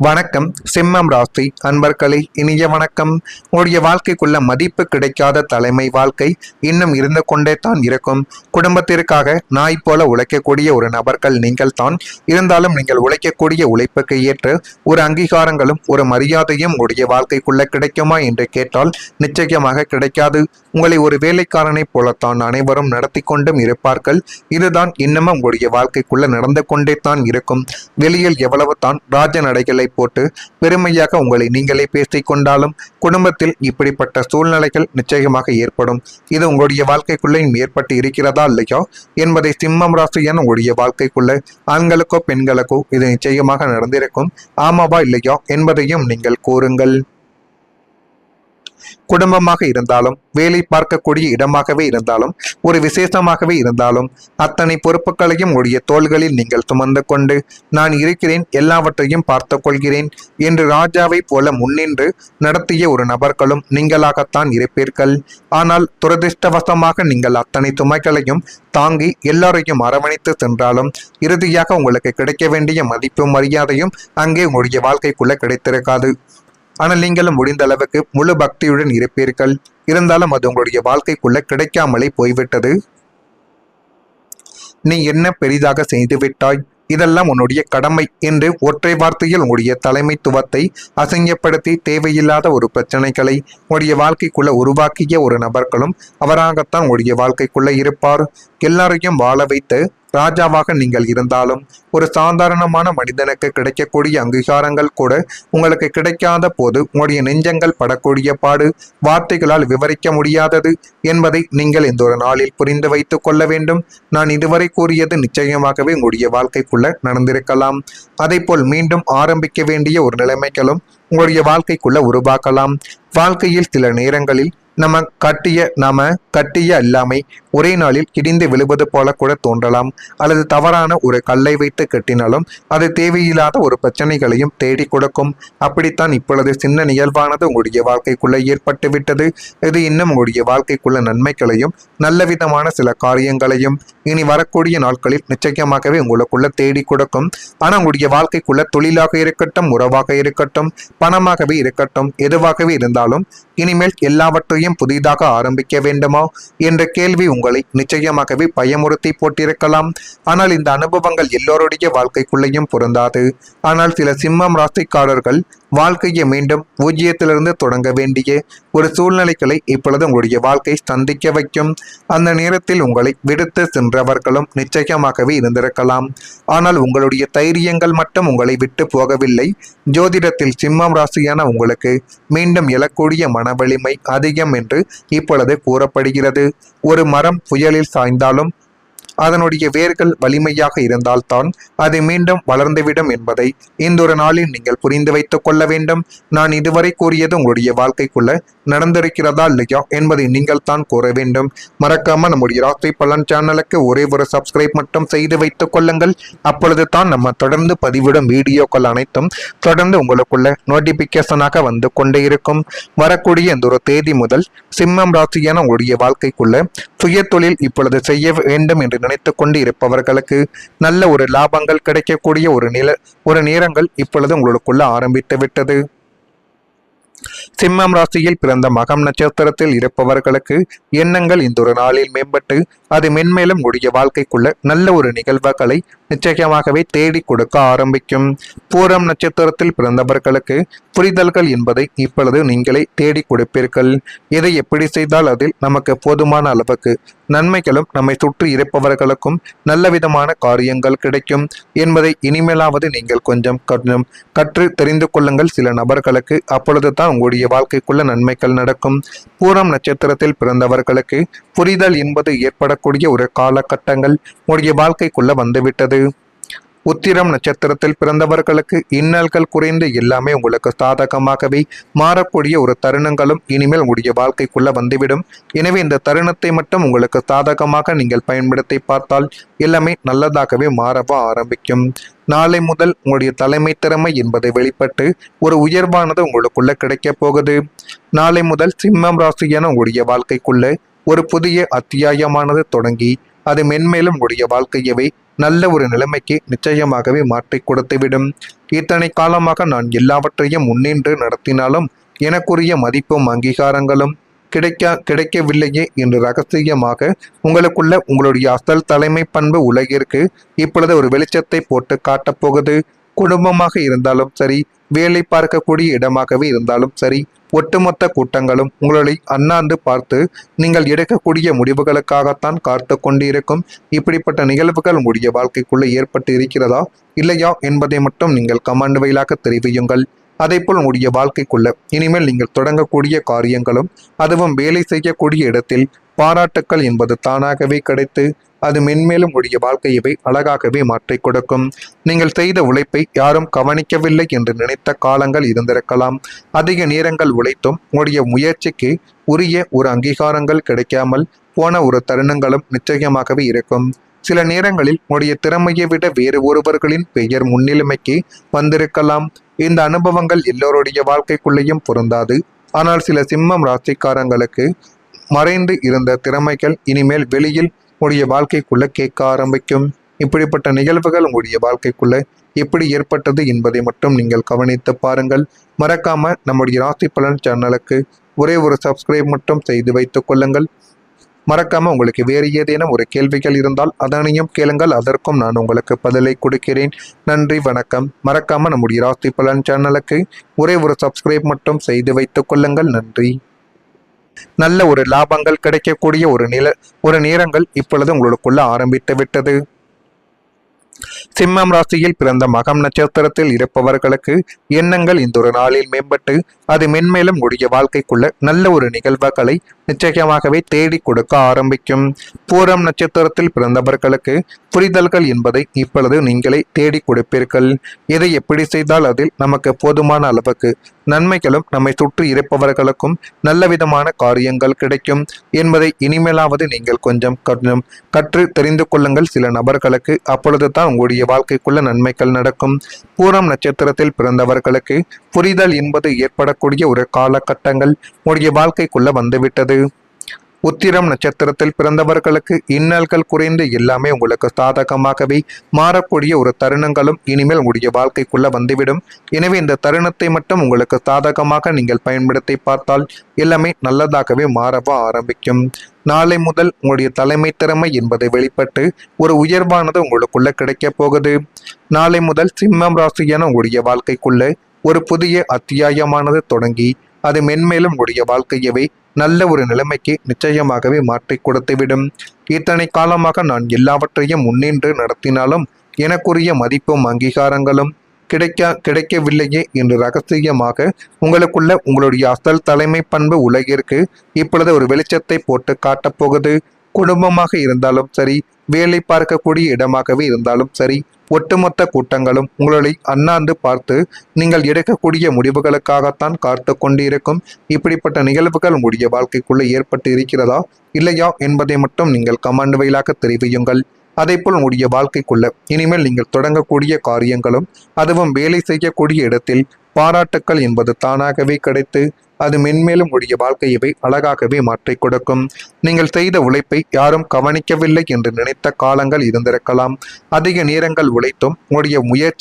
வணக்கம். சிம்மம் ராசி அன்பர்களே, இனிய வணக்கம். உங்களுடைய வாழ்க்கைக்குள்ள மதிப்பு கிடைக்காத தலைமை வாழ்க்கை இன்னும் இருந்து கொண்டே தான் இருக்கும். குடும்பத்திற்காக நாய் போல உழைக்கக்கூடிய ஒரு நபர்கள் நீங்கள் தான். இருந்தாலும் நீங்கள் உழைக்கக்கூடிய உழைப்புக்கு ஏற்ற ஒரு அங்கீகாரங்களும் ஒரு மரியாதையும் உங்களுடைய வாழ்க்கைக்குள்ள கிடைக்குமா என்று கேட்டால் நிச்சயமாக கிடைக்காது. உங்களை ஒரு வேலைக்காரனை போலத்தான் அனைவரும் நடத்தி கொண்டும் இருப்பார்கள். இதுதான் இன்னமும் உங்களுடைய வாழ்க்கைக்குள்ள நடந்து கொண்டே தான் இருக்கும். வெளியில் எவ்வளவு தான் ராஜ நடைகளை போட்டு பெருமையாக உங்களை நீங்களே பேசிக் கொண்டாலும் குடும்பத்தில் இப்படிப்பட்ட சூழ்நிலைகள் நிச்சயமாக ஏற்படும். இது உங்களுடைய வாழ்க்கைக்குள்ளேயும் ஏற்பட்டு இருக்கிறதா இல்லையா என்பதை சிம்மம் ராசியான உங்களுடைய வாழ்க்கைக்குள்ள ஆண்களுக்கோ பெண்களுக்கோ இது நிச்சயமாக நடந்திருக்கும். ஆமாவா இல்லையா என்பதையும் நீங்கள் கூறுங்கள். குடும்பமாக இருந்தாலும், வேலை பார்க்கக்கூடிய இடமாகவே இருந்தாலும், ஒரு விசேஷமாகவே இருந்தாலும் அத்தனை பொறுப்புகளையும் உடைய தோள்களில் நீங்கள் சுமந்து கொண்டு நான் இருக்கிறேன், எல்லாவற்றையும் பார்த்து கொள்கிறேன் என்று ராஜாவை போல முன்னின்று நடத்திய ஒரு நபர்களும் நீங்களாகத்தான் இருப்பீர்கள். ஆனால் துரதிருஷ்டவசமாக நீங்கள் அத்தனை சுமைகளையும் தாங்கி எல்லாரையும் அரவணைத்து சென்றாலும் இறுதியாக உங்களுக்கு கிடைக்க வேண்டிய மதிப்பும் மரியாதையும் அங்கே உங்களுடைய வாழ்க்கைக்குள்ள கிடைத்திருக்காது. ஆனால் நீங்களும் முடிந்த அளவுக்கு முழு பக்தியுடன் இருப்பீர்கள். இருந்தாலும் அது உங்களுடைய வாழ்க்கைக்குள்ள கிடைக்காமலே போய்விட்டது. நீ என்ன பெரிதாக செய்துவிட்டாய், இதெல்லாம் உன்னுடைய கடமை என்று ஒற்றை வார்த்தையில் உங்களுடைய தலைமைத்துவத்தை அசிங்கப்படுத்தி தேவையில்லாத ஒரு பிரச்சனைகளை உங்களுடைய வாழ்க்கைக்குள்ள உருவாக்கிய ஒரு நபர்களும் அவராகத்தான் உங்களுடைய வாழ்க்கைக்குள்ள இருப்பார். எல்லாரையும் வாழ வைத்து ராஜாவாக நீங்கள் இருந்தாலும் ஒரு சாதாரணமான மனிதனுக்கு கிடைக்கக்கூடிய அங்கீகாரங்கள் கூட உங்களுக்கு கிடைக்காத போது உங்களுடைய நெஞ்சங்கள் படக்கூடிய பாடு வார்த்தைகளால் விவரிக்க முடியாதது என்பதை நீங்கள் இந்த ஒரு நாளில் புரிந்து வைத்துக் கொள்ள வேண்டும். நான் இதுவரை கூறியது நிச்சயமாகவே உங்களுடைய வாழ்க்கைக்குள்ள நடந்திருக்கலாம். அதே போல் மீண்டும் ஆரம்பிக்க வேண்டிய ஒரு நிலைமைகளும் உங்களுடைய வாழ்க்கைக்குள்ள உருவாக்கலாம். வாழ்க்கையில் சில நேரங்களில் நாம கட்டிய எல்லாமே ஒரே நாளில் கிடிந்து விழுவது போல கூட தோன்றலாம். அல்லது தவறான ஒரு கல்லை வைத்து கட்டினாலும் அது தேவையில்லாத ஒரு பிரச்சனைகளையும் தேடி கொடுக்கும். அப்படித்தான் இப்பொழுது சின்ன நிகழ்வானது உங்களுடைய வாழ்க்கைக்குள்ள ஏற்பட்டு விட்டது. இது இன்னும் உங்களுடைய வாழ்க்கைக்குள்ள நன்மைகளையும் நல்ல விதமான சில காரியங்களையும் இனி வரக்கூடிய நாட்களில் நிச்சயமாகவே உங்களுக்குள்ள தேடி கொடுக்கும். ஆனால் உங்களுடைய வாழ்க்கைக்குள்ள தொழிலாக இருக்கட்டும், உறவாக இருக்கட்டும், பணமாகவே இருக்கட்டும், எதுவாகவே இருந்தாலும் இனிமேல் எல்லாவற்றையும் புதிதாக ஆரம்பிக்க வேண்டுமா என்ற கேள்வி உங்களை நிச்சயமாகவே பயமுறுத்தி போட்டிருக்கலாம். ஆனால் இந்த அனுபவங்கள் எல்லோருடைய வாழ்க்கைக்குள்ளேயும் பொருந்தாது. ஆனால் சில சிம்மம் ராசிக்காரர்கள் வாழ்க்கையை மீண்டும் பூஜ்ஜியத்திலிருந்து தொடங்க வேண்டிய ஒரு சூழ்நிலைகளை இப்பொழுது உங்களுடைய வாழ்க்கை சந்திக்க வைக்கும். அந்த நேரத்தில் உங்களை விடுத்து சென்றவர்களும் நிச்சயமாகவே இருந்திருக்கலாம். ஆனால் உங்களுடைய தைரியங்கள் மட்டும் உங்களை விட்டு போகவில்லை. ஜோதிடத்தில் சிம்மம் ராசியான உங்களுக்கு மீண்டும் எழக்கூடிய மனவலிமை அதிகம் என்று இப்பொழுது கூறப்படுகிறது. ஒரு மரம் புயலில் சாய்ந்தாலும் அதனுடைய வேர்கள் வலிமையாக இருந்தால்தான் அது மீண்டும் வளர்ந்துவிடும் என்பதை இந்த ஒரு நாளில் நீங்கள் புரிந்து வைத்துக் கொள்ள வேண்டும். நான் இதுவரை கூறியது உங்களுடைய வாழ்க்கைக்குள்ள நடந்திருக்கிறதா இல்லையா என்பதை நீங்கள் தான் கூற வேண்டும். மறக்காம நம்முடைய ராசி பலன் சேனலுக்கு ஒரே ஒரு சப்ஸ்கிரைப் மட்டும் செய்து வைத்துக் கொள்ளுங்கள். அப்பொழுது தான் நம்ம தொடர்ந்து பதிவிடும் வீடியோக்கள் அனைத்தும் தொடர்ந்து உங்களுக்குள்ள நோட்டிபிகேஷனாக வந்து கொண்டே இருக்கும். வரக்கூடிய இந்த ஒரு தேதி முதல் சிம்மம் ராசியான உங்களுடைய வாழ்க்கைக்குள்ள சுய தொழில் இப்பொழுது செய்ய வேண்டும் என்று நினைத்து கொண்டு இருப்பவர்களுக்கு நல்ல ஒரு லாபங்கள் கிடைக்கக்கூடிய ஒரு நேரங்கள் இப்பொழுது உங்களுக்குள்ள ஆரம்பித்து விட்டது. சிம்மம் ராசியில் பிறந்த மகம் நட்சத்திரத்தில் இருப்பவர்களுக்கு எண்ணங்கள் இந்த ஒரு நாளில் மேம்பட்டு அது மென்மேலும் உடைய வாழ்க்கைக்குள்ள நல்ல ஒரு நிகழ்வுகளை நிச்சயமாகவே தேடி கொடுக்க ஆரம்பிக்கும். பூரம் நட்சத்திரத்தில் பிறந்தவர்களுக்கு புரிதல்கள் என்பதை இப்பொழுது நீங்களே தேடி கொடுப்பீர்கள். எதை எப்படி செய்தால் அதில் நமக்கு போதுமான அளவுக்கு நன்மைகளும் நம்மை சுற்றி இருப்பவர்களுக்கும் நல்ல விதமான காரியங்கள் கிடைக்கும் என்பதை இனிமேலாவது நீங்கள் கொஞ்சம் கற்று தெரிந்து கொள்ளுங்கள் சில நபர்களுக்கு. அப்பொழுது தான் உங்களுடைய வாழ்க்கைக்குள்ள நன்மைகள் நடக்கும். பூரம் நட்சத்திரத்தில் பிறந்தவர்களுக்கு புரிதல் என்பது ஏற்படக்கூடிய ஒரு காலகட்டங்கள் உங்களுடைய வாழ்க்கைக்குள்ள வந்துவிட்டது. உத்திரம் நட்சத்திரத்தில் பிறந்தவர்களுக்கு இன்னல்கள் குறைந்து எல்லாமே உங்களுக்கு சாதகமாகவே மாறக்கூடிய ஒரு தருணங்களும் இனிமேல் உங்களுடைய வாழ்க்கைக்குள்ள வந்துவிடும். எனவே இந்த தருணத்தை மட்டும் உங்களுக்கு சாதகமாக நீங்கள் பயன்படுத்தி பார்த்தால் எல்லாமே நல்லதாகவே மாறவா ஆரம்பிக்கும். நாளை முதல் உங்களுடைய தலைமை திறமை என்பதை வெளிப்பட்டு ஒரு உயர்வானது உங்களுக்குள்ள கிடைக்க போகுது. நாளை முதல் சிம்மம் ராசியான உங்களுடைய வாழ்க்கைக்குள்ள ஒரு புதிய அத்தியாயமானது தொடங்கி அது மென்மேலும் உங்களுடைய வாழ்க்கையவே நல்ல ஒரு நிலைமைக்கு நிச்சயமாகவே மாற்றி கொடுத்துவிடும். இத்தனை காலமாக நான் எல்லாவற்றையும் முன்னின்று நடத்தினாலும் எனக்குரிய மதிப்பும் அங்கீகாரங்களும் கிடைக்கவில்லையே என்று ரகசியமாக உங்களுக்குள்ள உங்களுடைய அசல் தலைமை பண்பு உலகிற்கு இப்பொழுது ஒரு வெளிச்சத்தை போட்டு காட்டப்போகுது. குடும்பமாக இருந்தாலும் சரி, வேலை பார்க்கக்கூடிய இடமாகவே இருந்தாலும் சரி, ஒட்டுமொத்த கூட்டங்களும் உங்களை அண்ணாந்து பார்த்து நீங்கள் எடுக்கக்கூடிய முடிவுகளுக்காகத்தான் காத்து கொண்டிருக்கும். இப்படிப்பட்ட நிகழ்வுகள் உங்களுடைய வாழ்க்கைக்குள்ள ஏற்பட்டு இருக்கிறதா இல்லையா என்பதை மட்டும் நீங்கள் கமெண்ட் வாயிலாக தெரிவியுங்கள். அதேபோல் உங்களுடைய வாழ்க்கைக்குள்ள இனிமேல் நீங்கள் தொடங்கக்கூடிய காரியங்களும் அதுவும் வேலை செய்யக்கூடிய இடத்தில் பாராட்டுக்கள் என்பது தானாகவே கிடைத்து அது மென்மேலும் உடைய வாழ்க்கையவை அழகாகவே மாற்றிக் கொடுக்கும். நீங்கள் செய்த உழைப்பை யாரும் கவனிக்கவில்லை என்று நினைத்த காலங்கள் இருந்திருக்கலாம். அதிக நேரங்கள் உழைத்தும் உங்களுடைய முயற்சிக்கு உரிய ஒரு அங்கீகாரங்கள் கிடைக்காமல் போன ஒரு தருணங்களும் நிச்சயமாகவே இருக்கும். சில நேரங்களில் உங்களுடைய திறமையை விட வேறு ஒருவர்களின் பெயர் முன்னிலைமைக்கு வந்திருக்கலாம். இந்த அனுபவங்கள் எல்லோருடைய வாழ்க்கைக்குள்ளேயும் பொருந்தாது. ஆனால் சில சிம்மம் ராசிக்காரங்களுக்கு மறைந்து இருந்த திறமைகள் இனிமேல் வெளியில் உங்களுடைய வாழ்க்கைக்குள்ள கேட்க ஆரம்பிக்கும். இப்படிப்பட்ட நிகழ்வுகள் உங்களுடைய வாழ்க்கைக்குள்ள எப்படி ஏற்பட்டது என்பதை மட்டும் நீங்கள் கவனித்து பாருங்கள். மறக்காம நம்முடைய ராசி பலன் சேனலுக்கு ஒரே ஒரு சப்ஸ்கிரைப் மட்டும் செய்து வைத்துக் கொள்ளுங்கள். மறக்காம உங்களுக்கு வேறு ஏதேனும் ஒரு கேள்விகள் இருந்தால் அதனையும் கேளுங்கள், அதற்கும் நான் உங்களுக்கு பதிலை கொடுக்கிறேன். நன்றி, வணக்கம். மறக்காம நம்முடைய ராசி பலன் சேனலுக்கு ஒரே ஒரு சப்ஸ்கிரைப் மட்டும் செய்து வைத்துக் கொள்ளுங்கள். நன்றி. நல்ல ஒரு லாபங்கள் கிடைக்கக்கூடிய ஒரு நேரங்கள் இப்பொழுது உங்களுக்குள்ள ஆரம்பித்து விட்டது. சிம்மம் ராசியில் பிறந்த மகம் நட்சத்திரத்தில் இருப்பவர்களுக்கு எண்ணங்கள் இந்த ஒரு நாளில் மேம்பட்டு அது மென்மேலும் உடைய வாழ்க்கைக்குள்ள நல்ல ஒரு நிகழ்வுகளை நிச்சயமாகவே தேடி கொடுக்க ஆரம்பிக்கும். பூரம் நட்சத்திரத்தில் பிறந்தவர்களுக்கு புரிதல்கள் என்பதை இப்பொழுது நீங்களே தேடி கொடுப்பீர்கள். எதை எப்படி செய்தால் அதில் நமக்கு போதுமான அளவுக்கு நன்மைகளும் நம்மை சுற்றி இருப்பவர்களுக்கும் நல்ல விதமான காரியங்கள் கிடைக்கும் என்பதை இனிமேலாவது நீங்கள் கொஞ்சம் கற்று தெரிந்து கொள்ளுங்கள். சில நபர்களுக்கு அப்பொழுது தான் உங்களுடைய வாழ்க்கைக்குள்ள நன்மைகள் நடக்கும். பூரம் நட்சத்திரத்தில் பிறந்தவர்களுக்கு புரிதல் என்பது ஏற்படக்கூடிய ஒரு காலகட்டங்கள் உங்களுடைய வாழ்க்கைக்குள்ள வந்துவிட்டது. உத்திரம் நட்சத்திரத்தில் பிறந்தவர்களுக்கு இன்னல்கள் குறைந்து எல்லாமே உங்களுக்கு சாதகமாகவே மாறக்கூடிய ஒரு தருணங்களும் இனிமேல் உங்களுடைய வாழ்க்கைக்குள்ள வந்துவிடும். எனவே இந்த தருணத்தை மட்டும் உங்களுக்கு சாதகமாக நீங்கள் பயன்படுத்தி பார்த்தால் எல்லாமே நல்லதாகவே மாறவ ஆரம்பிக்கும். நாளை முதல் உங்களுடைய தலைமை திறமை என்பதை வெளிப்பட்டு ஒரு உயர்வானது உங்களுக்குள்ள கிடைக்க போகுது. நாளை முதல் சிம்மம் ராசியான உங்களுடைய வாழ்க்கைக்குள்ள ஒரு புதிய அத்தியாயமானது தொடங்கி அது மென்மேலும் உங்களுடைய வாழ்க்கையவே நல்ல ஒரு நிலைமைக்கு நிச்சயமாகவே மாற்றி கொடுத்துவிடும். இத்தனை காலமாக நான் எல்லாவற்றையும் முன்னின்று நடத்தினாலும் எனக்குரிய மதிப்பும் அங்கீகாரங்களும் கிடைக்கவில்லையே என்று ரகசியமாக உங்களுக்குள்ள உங்களுடைய அசல் தலைமை பண்பு உலகிற்கு இப்பொழுது ஒரு வெளிச்சத்தை போட்டு காட்டப்போகுது. குடும்பமாக இருந்தாலும் சரி, வேலை பார்க்கக்கூடிய இடமாகவே இருந்தாலும் சரி, ஒட்டுமொத்த கூட்டங்களும் உங்களை அண்ணாந்து பார்த்து நீங்கள் எடுக்கக்கூடிய முடிவுகளுக்காகத்தான் காத்து கொண்டிருக்கும். இப்படிப்பட்ட நிகழ்வுகள் உங்களுடைய வாழ்க்கைக்குள்ள ஏற்பட்டு இருக்கிறதா இல்லையா என்பதை மட்டும் நீங்கள் கமெண்ட் வாயிலாக தெரிவியுங்கள். அதேபோல் உங்களுடைய வாழ்க்கைக்குள்ள இனிமேல் நீங்கள் தொடங்கக்கூடிய காரியங்களும் அதுவும் வேலை செய்யக்கூடிய இடத்தில் பாராட்டுக்கள் என்பது தானாகவே கிடைத்து அது மென்மேலும் உடைய வாழ்க்கையவை அழகாகவே மாற்றிக் கொடுக்கும். நீங்கள் செய்த உழைப்பை யாரும் கவனிக்கவில்லை என்று நினைத்த காலங்கள் இருந்திருக்கலாம். அதிக நேரங்கள் உழைத்தும் உங்களுடைய முயற்சி